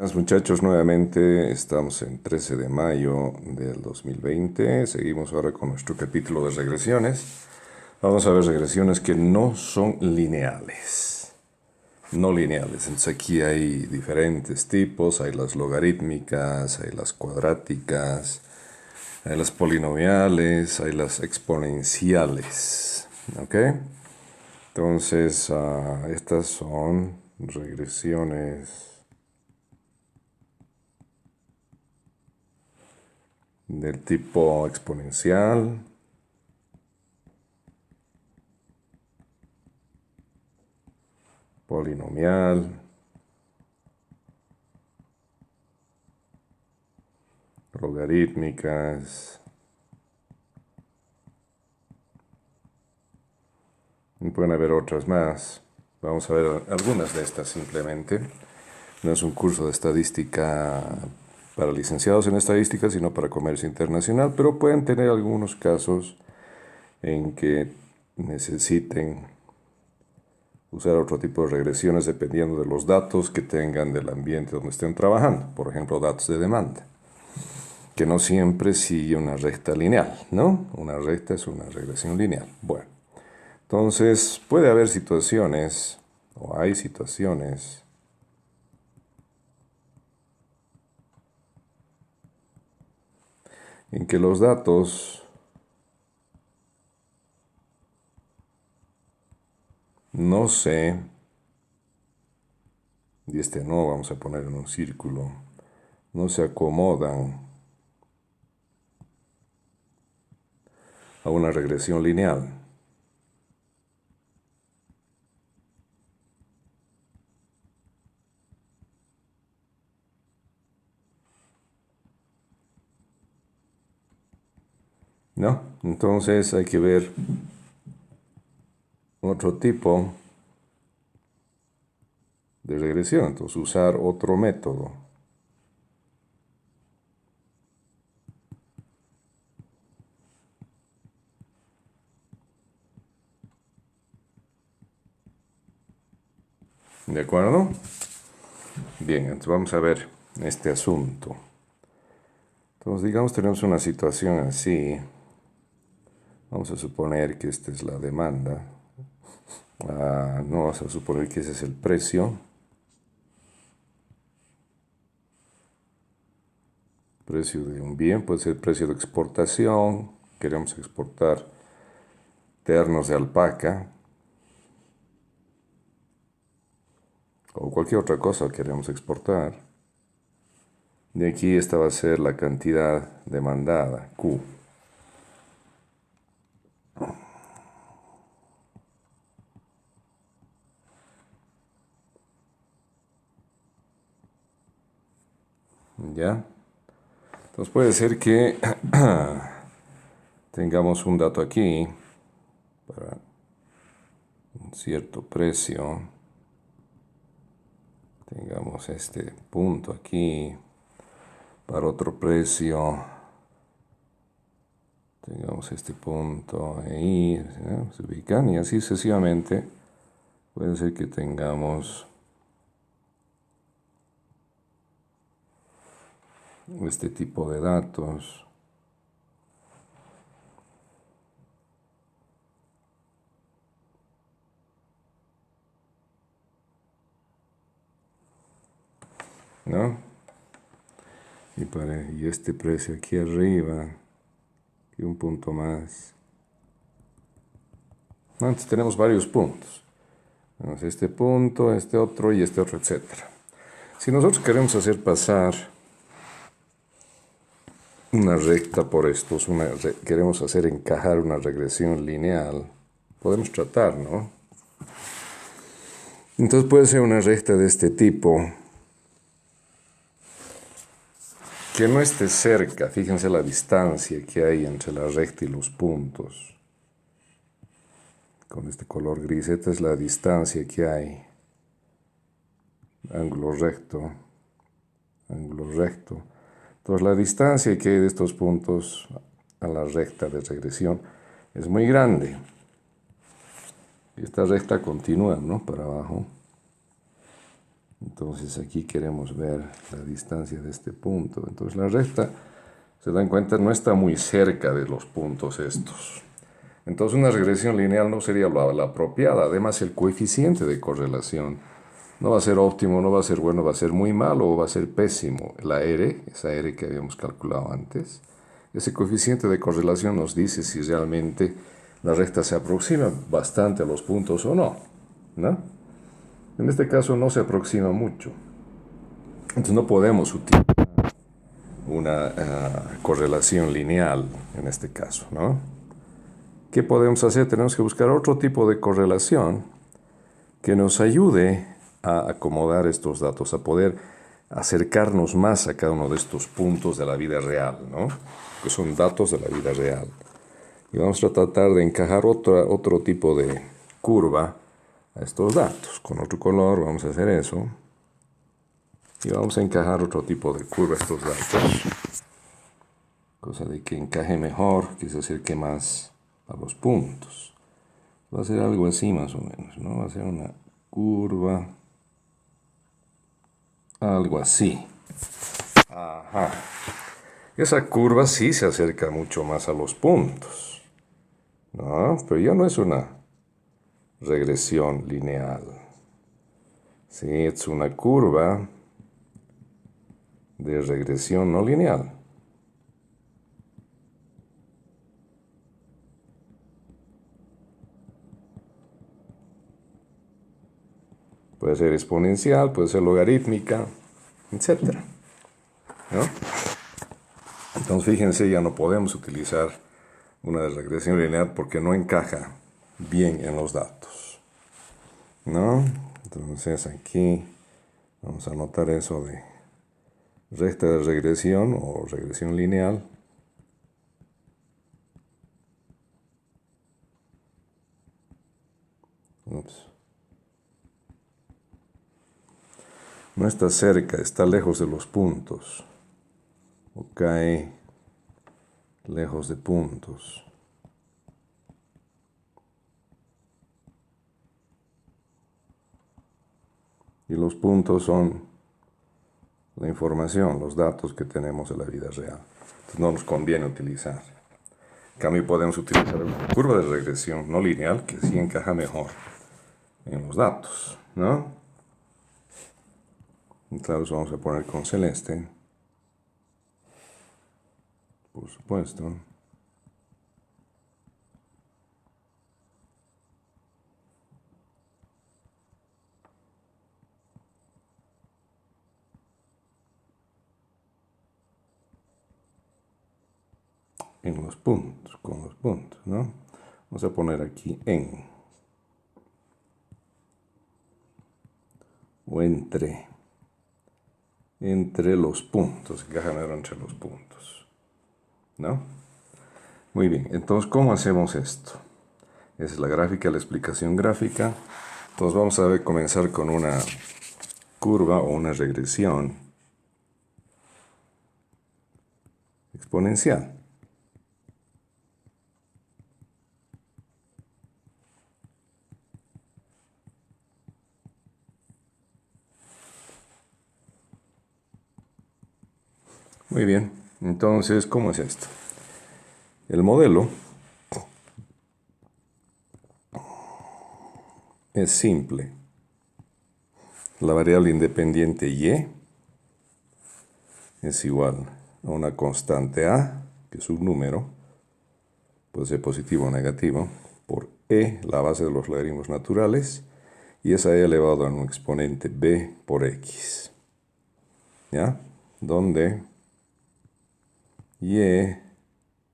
Buenas muchachos, nuevamente estamos en 13 de mayo del 2020. Seguimos ahora con nuestro capítulo de regresiones. Vamos a ver regresiones que no son lineales. No lineales. Entonces aquí hay diferentes tipos. Hay las logarítmicas, hay las cuadráticas, hay las polinomiales, hay las exponenciales. ¿Ok? Entonces, estas son regresiones del tipo exponencial, polinomial, logarítmicas. Y pueden haber otras más. Vamos a ver algunas de estas simplemente. No es un curso de estadística para licenciados en estadística, sino para comercio internacional, pero pueden tener algunos casos en que necesiten usar otro tipo de regresiones dependiendo de los datos que tengan del ambiente donde estén trabajando. Por ejemplo, datos de demanda, que no siempre sigue una recta lineal, ¿no? Una recta es una regresión lineal. Bueno, entonces puede haber situaciones, o hay situaciones, en que los datos no se, y este no vamos a poner en un círculo, no se acomodan a una regresión lineal. ¿No? Entonces hay que ver otro tipo de regresión, entonces usar otro método. ¿De acuerdo? Bien, entonces vamos a ver este asunto. Entonces, digamos, tenemos una situación así. Vamos a suponer que esta es la demanda. No vamos a suponer que ese es el precio. Precio de un bien, puede ser precio de exportación. Queremos exportar ternos de alpaca. O cualquier otra cosa que queremos exportar. Y aquí esta va a ser la cantidad demandada, Q. ¿Ya? Entonces puede ser que tengamos un dato aquí para un cierto precio. Tengamos este punto aquí para otro precio. Tengamos este punto ahí, ¿no? Se ubican y así sucesivamente. Puede ser que tengamos este tipo de datos. ¿No? Y este precio aquí arriba, y un punto más. ¿No? Entonces tenemos varios puntos. Tenemos este punto, este otro y este otro, etc. Si nosotros queremos hacer pasar una recta por estos, queremos hacer encajar una regresión lineal, podemos tratar, ¿no? Entonces puede ser una recta de este tipo, que no esté cerca. Fíjense la distancia que hay entre la recta y los puntos. Con este color gris, esta es la distancia que hay. Ángulo recto, ángulo recto. Entonces la distancia que hay de estos puntos a la recta de regresión es muy grande. Y esta recta continúa, ¿no? Para abajo. Entonces aquí queremos ver la distancia de este punto. Entonces la recta, se dan cuenta, no está muy cerca de los puntos estos. Entonces una regresión lineal no sería la apropiada. Además el coeficiente de correlación no va a ser óptimo, no va a ser bueno, va a ser muy malo o va a ser pésimo. La R, esa R que habíamos calculado antes, ese coeficiente de correlación nos dice si realmente la recta se aproxima bastante a los puntos o no, ¿no? En este caso no se aproxima mucho. Entonces no podemos utilizar una correlación lineal en este caso, ¿no? ¿Qué podemos hacer? Tenemos que buscar otro tipo de correlación que nos ayude a acomodar estos datos, a poder acercarnos más a cada uno de estos puntos de la vida real, ¿no? Que son datos de la vida real. Y vamos a tratar de encajar otro tipo de curva a estos datos. Con otro color vamos a hacer eso. Y vamos a encajar otro tipo de curva a estos datos. Cosa de que encaje mejor, que se acerque más a los puntos. Va a ser algo así más o menos, ¿no? Va a ser una curva, algo así. Ajá. Esa curva sí se acerca mucho más a los puntos, ¿no? Pero ya no es una regresión lineal. Sí, es una curva de regresión no lineal. Puede ser exponencial, puede ser logarítmica, etc. ¿No? Entonces fíjense, ya no podemos utilizar una regresión lineal porque no encaja bien en los datos, ¿no? Entonces aquí vamos a anotar eso de recta de regresión o regresión lineal. Ups. No está cerca, está lejos de los puntos. O cae lejos de puntos. Y los puntos son la información, los datos que tenemos de la vida real. Entonces no nos conviene utilizar. En cambio podemos utilizar una curva de regresión no lineal que sí encaja mejor en los datos, ¿no? Entonces vamos a poner con celeste, por supuesto. En los puntos, con los puntos, ¿no? Vamos a poner aquí en o entre los puntos, encaja mejor entre los puntos, ¿no? Muy bien, entonces, ¿cómo hacemos esto? Esa es la gráfica, la explicación gráfica. Entonces vamos a ver, comenzar con una curva o una regresión exponencial. Muy bien, entonces, ¿cómo es esto? El modelo es simple. La variable independiente y es igual a una constante a, que es un número, puede ser positivo o negativo, por la base de los logaritmos naturales, y es a elevado a un exponente b por x. ¿Ya? Donde y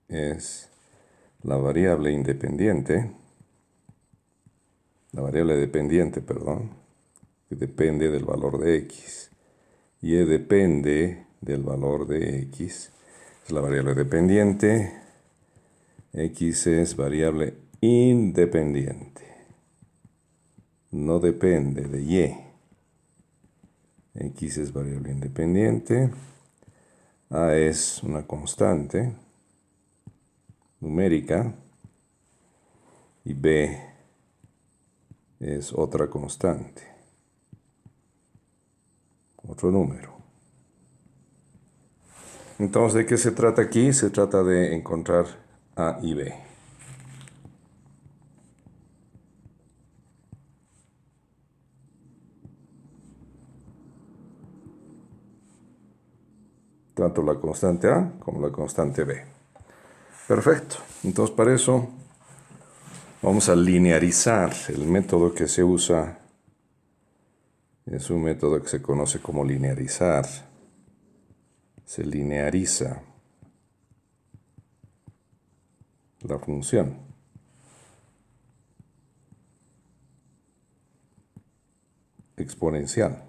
es la variable independiente, perdón, que depende del valor de x. Y depende del valor de x. Es la variable dependiente. X es variable independiente. No depende de y. X es variable independiente. A es una constante numérica. Y B es otra constante. otro número. Entonces, ¿de qué se trata aquí? Se trata de encontrar A y B. Tanto la constante A como la constante B. Perfecto. Entonces, para eso vamos a linearizar. El método que se usa es un método que se conoce como linearizar. Se lineariza la función. Exponencial.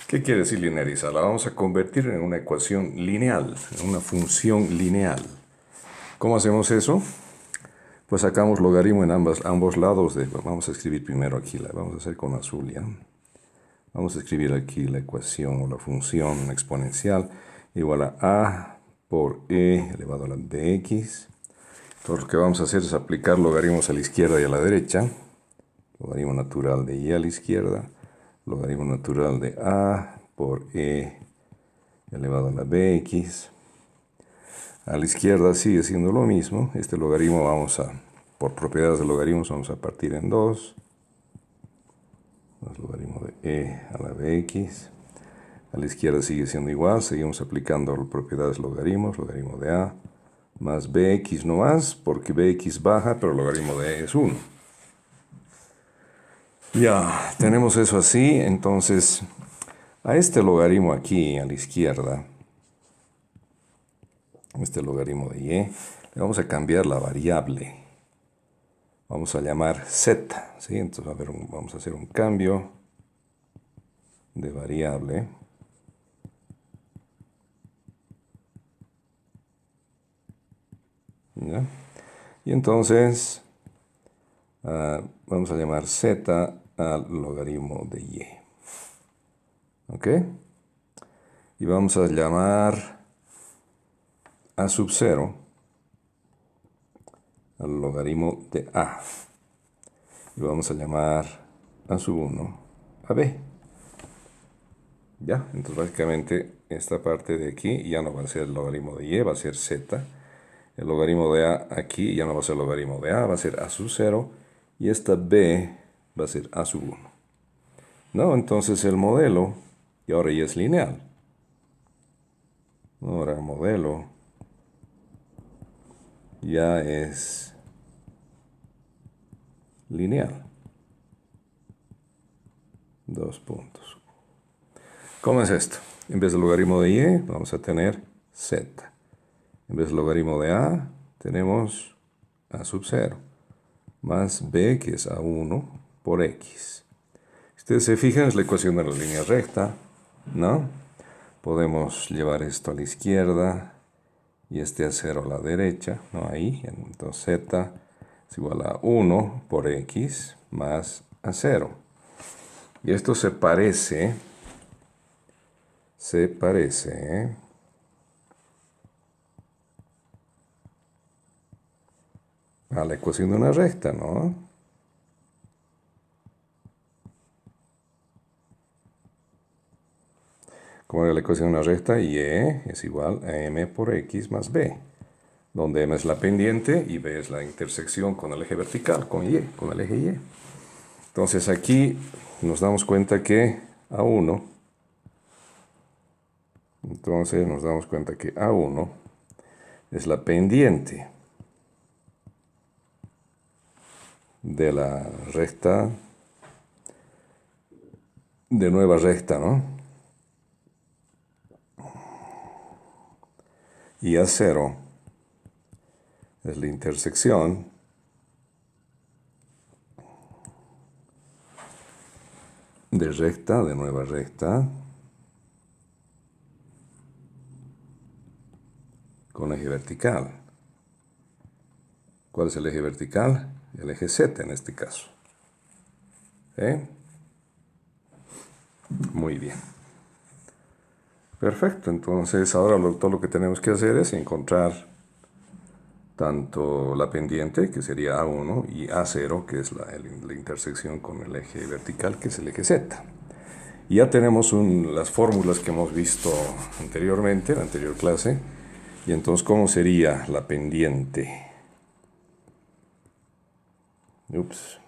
¿Qué quiere decir linearizar? La vamos a convertir en una ecuación lineal, en una función lineal. ¿Cómo hacemos eso? Pues sacamos logaritmo en ambos lados. Vamos a escribir primero aquí, vamos a hacer con azul ya. Vamos a escribir aquí la ecuación o la función exponencial igual a A por E elevado a la bx. Entonces lo que vamos a hacer es aplicar logaritmos a la izquierda y a la derecha. Logaritmo natural de Y a la izquierda. Logaritmo natural de A por E elevado a la bx. A la izquierda sigue siendo lo mismo. Este logaritmo por propiedades de logaritmos, vamos a partir en 2. Logaritmo de E a la bx. A la izquierda sigue siendo igual. Seguimos aplicando propiedades de logaritmos. Logaritmo de A más bx no más, porque bx baja, pero el logaritmo de E es 1. Ya, tenemos eso así. Entonces, a este logaritmo aquí a la izquierda, este logaritmo de Y, le vamos a cambiar la variable. Vamos a llamar z, ¿sí? Entonces, vamos a hacer un cambio de variable. ¿Ya? Y entonces, vamos a llamar z al logaritmo de Y. ¿Ok? Y vamos a llamar a sub 0 al logaritmo de A. Y vamos a llamar a sub 1 a B. ¿Ya? Entonces básicamente esta parte de aquí ya no va a ser el logaritmo de Y, va a ser z. El logaritmo de A aquí ya no va a ser el logaritmo de A, va a ser A sub 0. Y esta B va a ser A sub 1. ¿No? Entonces el modelo, y ahora ya es lineal. Ahora el modelo ya es lineal. 2 puntos. ¿Cómo es esto? En vez del logaritmo de Y, vamos a tener z. En vez del logaritmo de A, tenemos A sub 0. Más B, que es A1 por X. Si ustedes se fijan, es la ecuación de la línea recta, ¿no? Podemos llevar esto a la izquierda y este a 0 a la derecha, ¿no? Ahí, entonces z es igual a 1 por X más a 0. Y esto se parece a la ecuación de una recta, ¿no? Como era la ecuación de una recta, y es igual a m por x más b, donde m es la pendiente y b es la intersección con el eje vertical, con el eje y. Entonces aquí nos damos cuenta que A1, es la pendiente de la recta, de nueva recta, ¿no? Y A0 es la intersección de recta, de nueva recta, con eje vertical. ¿Cuál es el eje vertical? El eje Z en este caso. Muy bien. Perfecto, entonces ahora todo lo que tenemos que hacer es encontrar tanto la pendiente, que sería A1, y A0, que es la intersección con el eje vertical, que es el eje Z. Y ya tenemos las fórmulas que hemos visto anteriormente, en la anterior clase. Y entonces, ¿cómo sería la pendiente? Ups,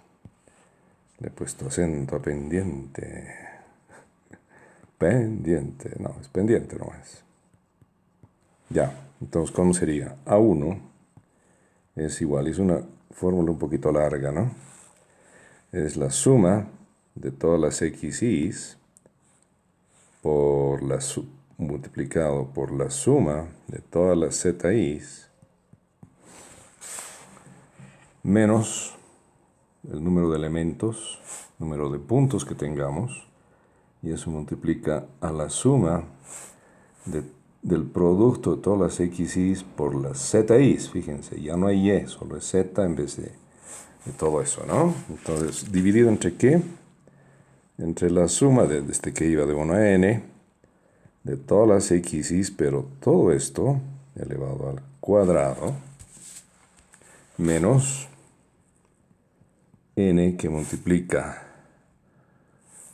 le he puesto acento a pendiente. Pendiente, no, es pendiente, no es. Ya, entonces, ¿cómo sería? A1 es igual, es una fórmula un poquito larga, ¿no? Es la suma de todas las xy's multiplicado por la suma de todas las zi's menos el número de elementos, número de puntos que tengamos, y eso multiplica a la suma del producto de todas las xy's por las zi's. Fíjense, ya no hay y, solo es z en vez de todo eso, ¿no? Entonces, ¿dividido entre qué? Entre la suma desde que iba de 1 a n de todas las xy's, pero todo esto elevado al cuadrado, menos n que multiplica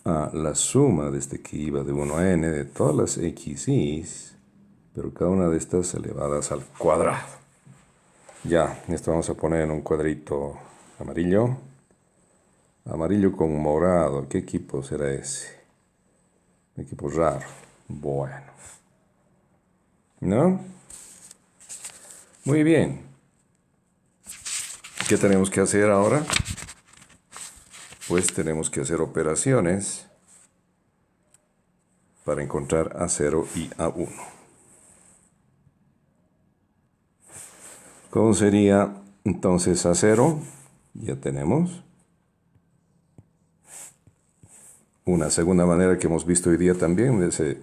a la suma desde que iba de 1 a n de todas las xy's, pero cada una de estas elevadas al cuadrado. Ya, esto vamos a poner en un cuadrito amarillo. Amarillo con morado. ¿Qué equipo será ese? Un equipo raro. Bueno. ¿No? Muy bien. ¿Qué tenemos que hacer ahora? Pues tenemos que hacer operaciones para encontrar A0 y A1. ¿Cómo sería entonces A0? Ya tenemos. Una segunda manera que hemos visto hoy día también, de ese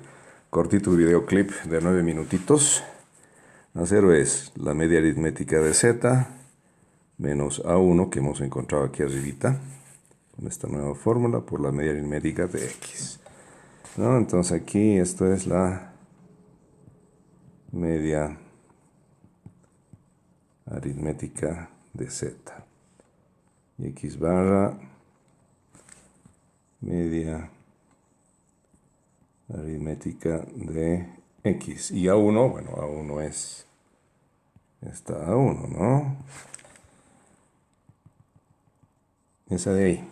cortito videoclip de 9 minutitos. A0 es la media aritmética de z menos A1 que hemos encontrado aquí arribita, con esta nueva fórmula, por la media aritmética de x. ¿No? Entonces aquí esto es la media aritmética de z. Y x barra media aritmética de x. Y A1, bueno, A1 es esta A1, ¿no? Esa de ahí.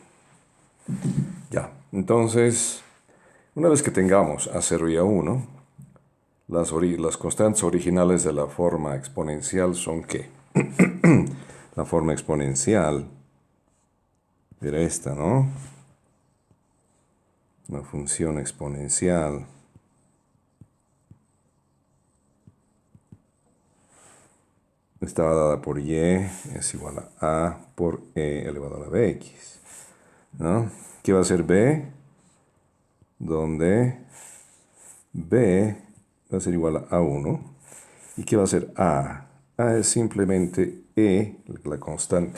Ya, entonces, una vez que tengamos A0 y A1, las constantes originales de la forma exponencial son ¿qué? La forma exponencial era esta, ¿no? Una función exponencial estaba dada por y es igual a por e elevado a la bx, ¿no? ¿Qué va a ser b? Donde b va a ser igual a a1. ¿Y qué va a ser a? A es simplemente e, la constante,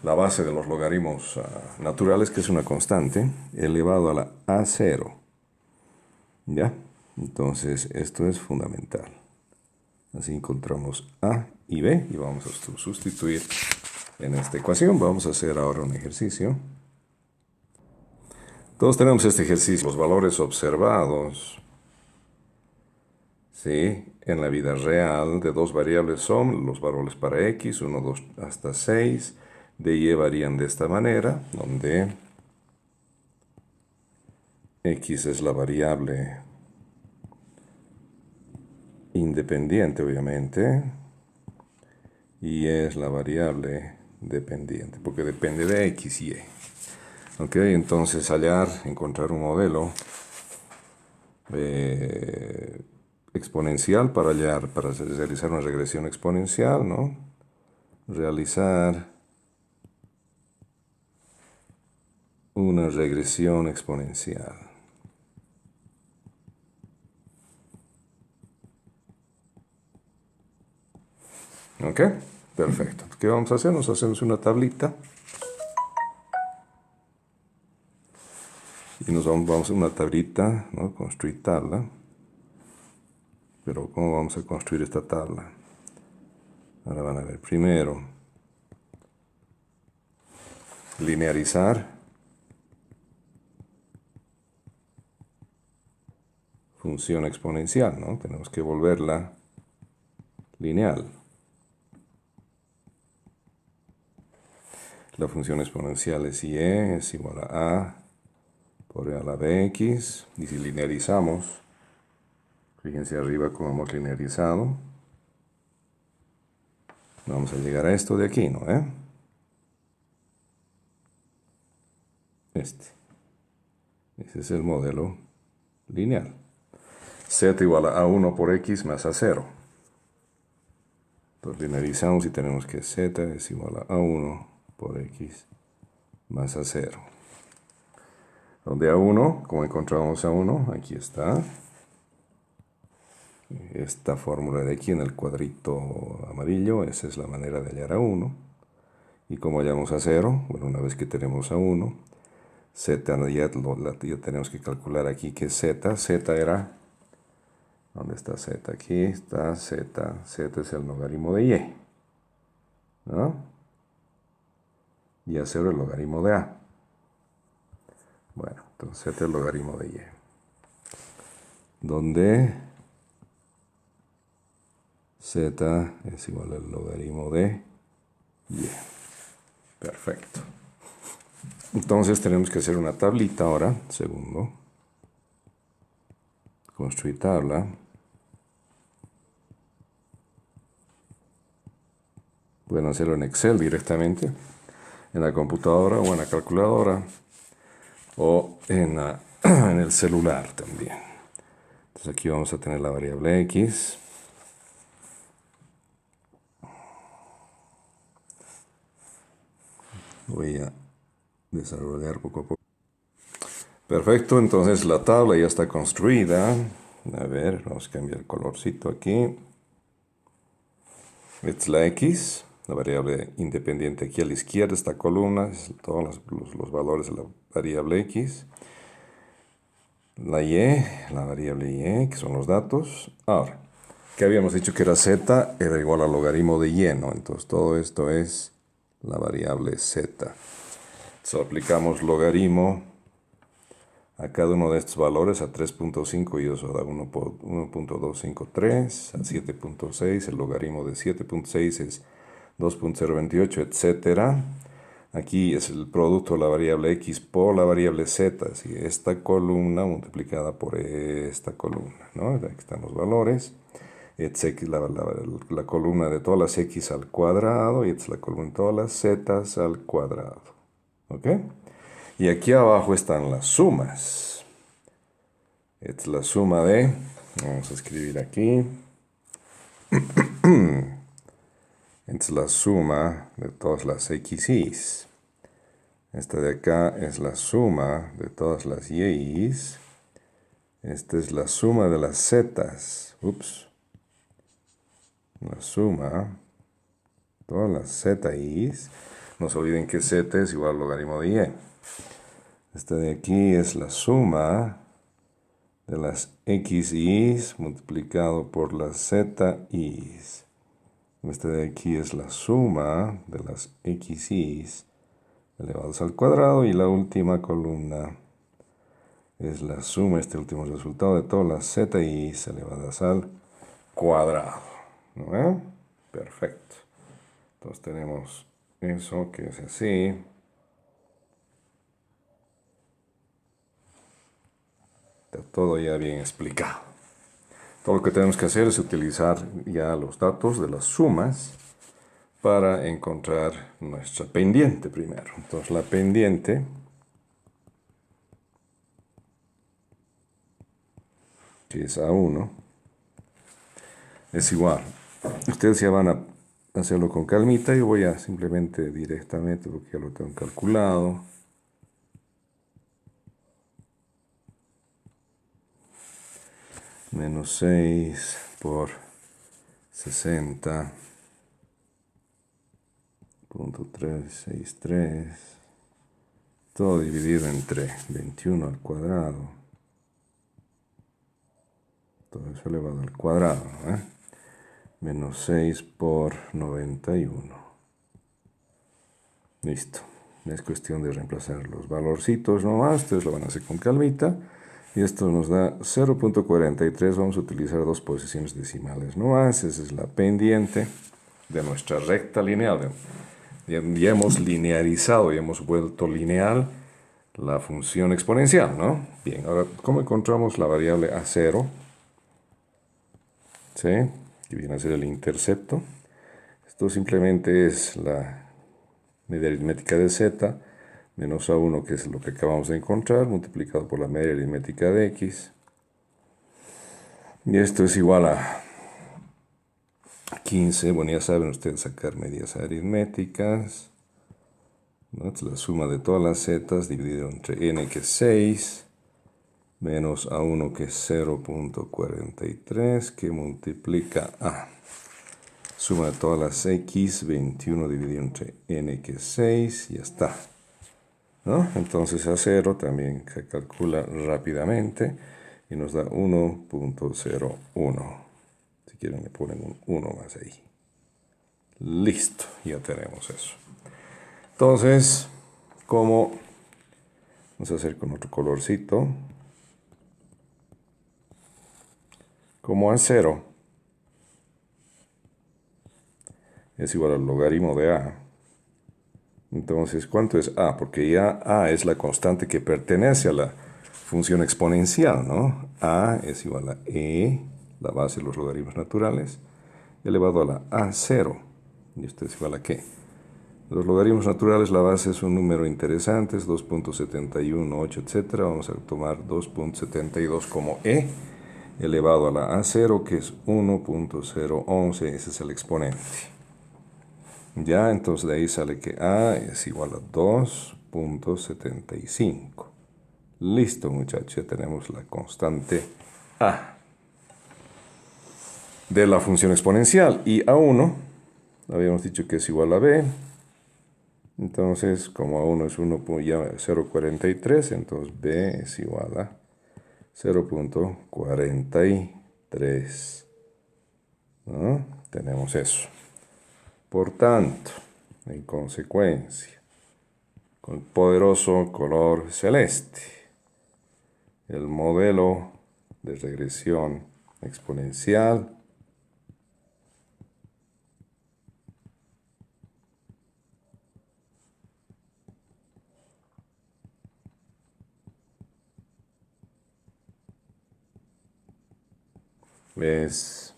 la base de los logaritmos naturales, que es una constante, elevado a la a0. ¿Ya? Entonces, esto es fundamental. Así encontramos a y b y vamos a sustituir en esta ecuación. Vamos a hacer ahora un ejercicio. Todos tenemos este ejercicio. Los valores observados, ¿sí?, en la vida real de dos variables son los valores para x, 1, 2, hasta 6. De y varían de esta manera, donde x es la variable independiente, obviamente, y es la variable dependiente, porque depende de x y y. Ok, entonces encontrar un modelo exponencial para realizar una regresión exponencial, ¿no? Realizar una regresión exponencial. ¿Ok? Perfecto. ¿Qué vamos a hacer? Nos hacemos una tablita. Y nos vamos a hacer una tablita, ¿no? Construir tabla. Pero ¿cómo vamos a construir esta tabla? Ahora van a ver. Primero, linearizar. función exponencial, ¿no? Tenemos que volverla lineal. La función exponencial es y es igual a por e a la bx. Y si linearizamos, fíjense arriba cómo hemos linearizado, vamos a llegar a esto de aquí, ¿no? Ese es el modelo lineal. Z igual a 1 por x más a 0. Entonces linearizamos y tenemos que z es igual a 1 por x más a 0. Donde A1, como encontramos A1, aquí está. Esta fórmula de aquí en el cuadrito amarillo, esa es la manera de hallar A1. Y como hallamos a 0, bueno, una vez que tenemos A1, Z ya tenemos que calcular aquí que Z era, ¿dónde está Z? Aquí está Z, Z es el logaritmo de Y, ¿no? Y A0 el logaritmo de A. Bueno, entonces Z es el logaritmo de Y. Donde Z es igual al logaritmo de Y. Perfecto. Entonces tenemos que hacer una tablita ahora, segundo. Construir tabla. Pueden hacerlo en Excel directamente, en la computadora o en la calculadora, o en el celular también. Entonces aquí vamos a tener la variable x. Voy a desarrollar poco a poco. Perfecto, entonces la tabla ya está construida. A ver, vamos a cambiar el colorcito aquí. Esta es la x, la variable independiente aquí a la izquierda, esta columna, es todos los valores de la variable x. La y, la variable y, que son los datos. Ahora, que habíamos dicho que era z, era igual al logaritmo de y, ¿no? Entonces todo esto es la variable z. Entonces aplicamos logaritmo a cada uno de estos valores, a 3.5 y eso da 1.253, a 7.6, el logaritmo de 7.6 es 2.028, etc. Aquí es el producto de la variable x por la variable z, así esta columna multiplicada por esta columna, ¿no? Aquí están los valores. Esta es la columna de todas las x al cuadrado y esta es la columna de todas las z al cuadrado. ¿Ok? Y aquí abajo están las sumas. Esta es la suma de, vamos a escribir aquí. Esta es la suma de todas las xy's. Esta de acá es la suma de todas las y's. Esta es la suma de las z's. Ups. La suma de todas las z's. No se olviden que z es igual al logaritmo de y. Esta de aquí es la suma de las xy's multiplicado por las z's. Esta de aquí es la suma de las xy's elevados al cuadrado y la última columna es la suma, este último resultado de todas las z's elevadas al cuadrado. ¿No? Perfecto. Entonces tenemos eso que es así. Está todo ya bien explicado. Todo lo que tenemos que hacer es utilizar ya los datos de las sumas para encontrar nuestra pendiente primero. Entonces la pendiente que es A1 es igual. Ustedes ya van a hacerlo con calmita. Yo voy a simplemente directamente, porque ya lo tengo calculado. Menos 6 por 60.363. Todo dividido entre 21 al cuadrado. Todo eso elevado al cuadrado, ¿eh? Menos 6 por 91. Listo. Es cuestión de reemplazar los valorcitos nomás. Ustedes lo van a hacer con calmita. Y esto nos da 0.43. Vamos a utilizar dos posiciones decimales no más. Esa es la pendiente de nuestra recta lineal. Ya hemos linearizado, ya hemos vuelto lineal la función exponencial, ¿no? Bien, ahora, ¿cómo encontramos la variable A0? ¿Sí? Que viene a ser el intercepto. Esto simplemente es la media aritmética de z menos A1, que es lo que acabamos de encontrar, multiplicado por la media aritmética de x. Y esto es igual a 15. Bueno, ya saben ustedes sacar medias aritméticas, ¿no? Es la suma de todas las zetas dividido entre n, que es 6, menos A1, que es 0.43, que multiplica a suma de todas las x, 21 dividido entre n, que es 6, y ya está, ¿no? Entonces A0 también se calcula rápidamente y nos da 1.01. Si quieren le ponen un 1 más ahí. Listo, ya tenemos eso. Entonces, como vamos a hacer con otro colorcito, como A0 es igual al logaritmo de A. Entonces, ¿cuánto es A? Porque ya A es la constante que pertenece a la función exponencial, ¿no? A es igual a E, la base de los logaritmos naturales, elevado a la A0. ¿Y esto es igual a qué? Los logaritmos naturales, la base es un número interesante, es 2.718, etc. Vamos a tomar 2.72 como E, elevado a la A0, que es 1.011, ese es el exponente. Ya, entonces de ahí sale que A es igual a 2.75. Listo, muchachos, ya tenemos la constante A de la función exponencial. Y A1, habíamos dicho que es igual a B. Entonces, como A1 es 0.43, entonces B es igual a 0.43. ¿No? Tenemos eso. Por tanto, en consecuencia, con el poderoso color celeste, el modelo de regresión exponencial es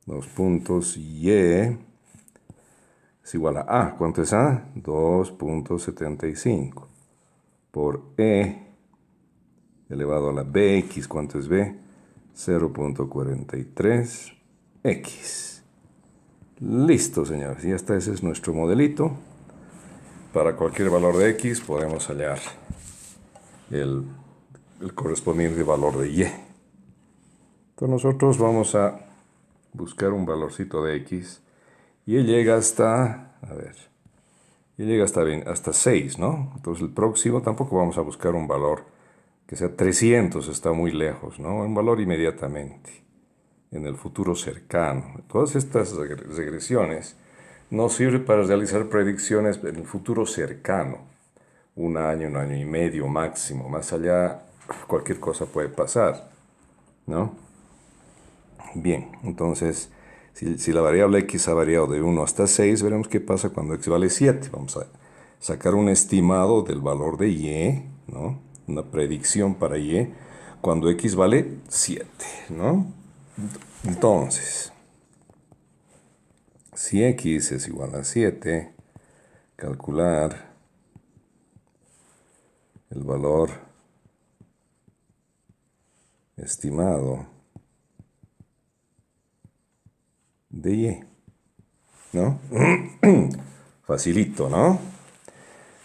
los puntos y es igual a A. ¿Cuánto es A? 2.75 por E elevado a la BX. ¿Cuánto es B? 0.43x. Listo, señores. Ya está. Ese es nuestro modelito. Para cualquier valor de x podemos hallar el correspondiente valor de y. Entonces nosotros vamos a buscar un valorcito de x y él llega hasta, a ver, y llega hasta 6, ¿no? Entonces el próximo tampoco vamos a buscar un valor que sea 300, está muy lejos, ¿no? Un valor inmediatamente, en el futuro cercano. Todas estas regresiones nos sirven para realizar predicciones en el futuro cercano. Un año y medio máximo. Más allá, cualquier cosa puede pasar, ¿no? Bien, entonces, si la variable x ha variado de 1 hasta 6, veremos qué pasa cuando x vale 7. Vamos a sacar un estimado del valor de y, ¿no? Una predicción para y cuando x vale 7, ¿no? Entonces, si x es igual a 7, calcular el valor estimado de y, ¿no? Facilito, ¿no?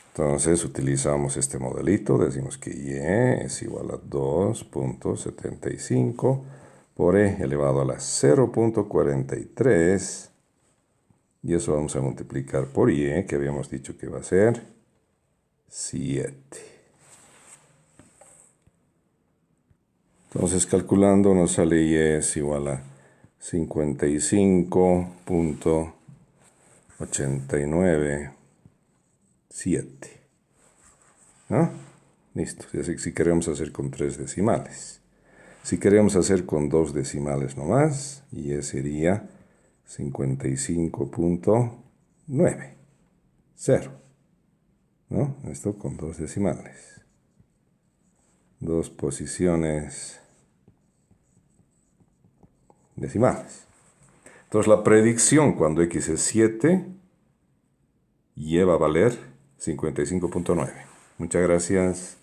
Entonces utilizamos este modelito, decimos que y es igual a 2.75 por e elevado a la 0.43, y eso vamos a multiplicar por y, que habíamos dicho que va a ser 7. Entonces calculando nos sale y es igual a 55.897, ¿no? Listo. Así si queremos hacer con 3 decimales. Si queremos hacer con 2 decimales nomás, y sería 55.9. 0. ¿No? Esto con 2 decimales. 2 posiciones decimales. Entonces la predicción cuando x es 7 lleva a valer 55.9. Muchas gracias.